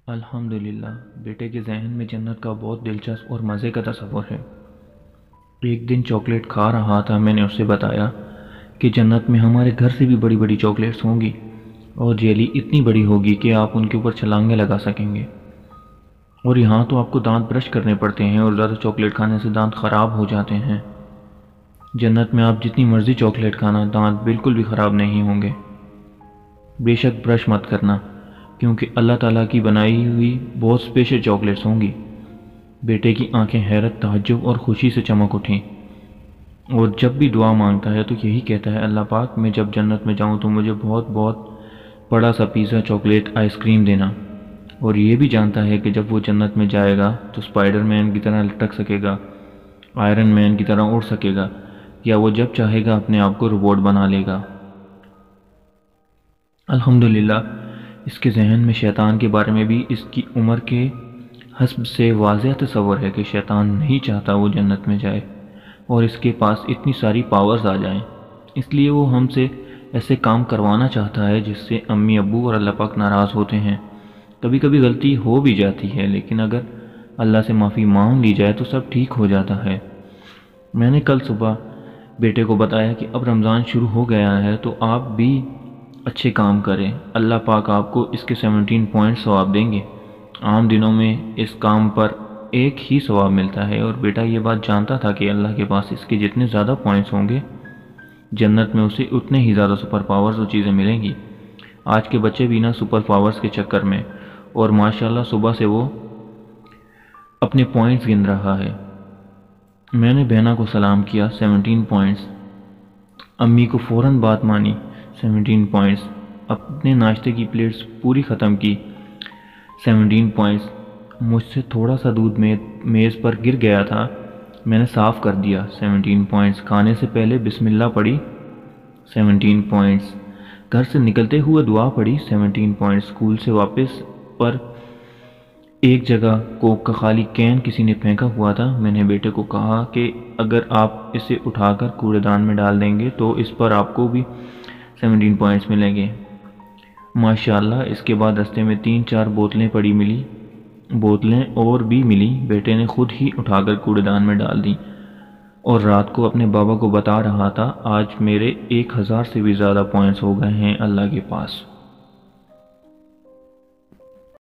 الحمدللہ بیٹے کے ذہن میں جنت کا بہت دلچسپ اور مزے کا تصور ہے۔ ایک دن چاکلیٹ کھا رہا تھا، میں نے اسے بتایا کہ جنت میں ہمارے گھر سے بھی بڑی بڑی چاکلیٹس ہوں گی اور جیلی اتنی بڑی ہوگی کہ آپ ان کے اوپر چھلانگیں لگا سکیں گے، اور یہاں تو آپ کو دانت برش کرنے پڑتے ہیں اور زیادہ چاکلیٹ کھانے سے دانت خراب ہو جاتے ہیں۔ جنت میں آپ جتنی مرضی چاکلیٹ کھانا، دانت بالکل بھی خراب نہیں ہوں گے۔ بے شک برش مت کرنا، کیونکہ اللہ تعالیٰ کی بنائی ہوئی بہت اسپیشل چاکلیٹس ہوں گی۔ بیٹے کی آنکھیں حیرت، تعجب اور خوشی سے چمک اٹھیں، اور جب بھی دعا مانگتا ہے تو یہی کہتا ہے، اللہ پاک میں جب جنت میں جاؤں تو مجھے بہت بہت بڑا سا پیزا، چاکلیٹ، آئس کریم دینا۔ اور یہ بھی جانتا ہے کہ جب وہ جنت میں جائے گا تو اسپائڈر مین کی طرح لٹک سکے گا، آئرن مین کی طرح اڑ سکے گا، یا وہ جب چاہے گا اپنے آپ کو روبوٹ بنا لے گا۔ الحمدللہ اس کے ذہن میں شیطان کے بارے میں بھی اس کی عمر کے حسب سے واضح تصور ہے کہ شیطان نہیں چاہتا وہ جنت میں جائے اور اس کے پاس اتنی ساری پاورز آ جائیں، اس لیے وہ ہم سے ایسے کام کروانا چاہتا ہے جس سے امی ابو اور اللہ پاک ناراض ہوتے ہیں۔ کبھی کبھی غلطی ہو بھی جاتی ہے، لیکن اگر اللہ سے معافی مانگ لی جائے تو سب ٹھیک ہو جاتا ہے۔ میں نے کل صبح بیٹے کو بتایا کہ اب رمضان شروع ہو گیا ہے تو آپ بھی اچھے کام کریں، اللہ پاک آپ کو اس کے 17 پوائنٹ ثواب دیں گے۔ عام دنوں میں اس کام پر ایک ہی ثواب ملتا ہے، اور بیٹا یہ بات جانتا تھا کہ اللہ کے پاس اس کے جتنے زیادہ پوائنٹس ہوں گے، جنت میں اسے اتنے ہی زیادہ سپر پاورز اور چیزیں ملیں گی۔ آج کے بچے بھی نا سپر پاورز کے چکر میں، اور ماشاءاللہ صبح سے وہ اپنے پوائنٹس گن رہا ہے۔ میں نے بہنا کو سلام کیا، 17 پوائنٹس، امی کو فوراً بات مانی، 17 پوائنٹس، اپنے ناشتے کی پلیٹس پوری ختم کی، 17 پوائنٹس، مجھ سے تھوڑا سا دودھ میز پر گر گیا تھا، میں نے صاف کر دیا، 17 پوائنٹس، کھانے سے پہلے بسم اللہ پڑھی، 17 پوائنٹس، گھر سے نکلتے ہوئے دعا پڑھی، 17 پوائنٹس، اسکول سے واپس پر ایک جگہ کوک کا خالی کین کسی نے پھینکا ہوا تھا، میں نے بیٹے کو کہا کہ اگر آپ اسے اٹھا کر کوڑے دان میں ڈال دیں گے تو اس پر آپ کو بھی 17 پوائنٹس ملیں گے۔ ماشاءاللہ اس کے بعد رستے میں 3-4 بوتلیں اور بھی ملی، بیٹے نے خود ہی اٹھا کر کوڑے دان میں ڈال دی، اور رات کو اپنے بابا کو بتا رہا تھا، آج میرے 1000 سے بھی زیادہ پوائنٹس ہو گئے ہیں اللہ کے پاس۔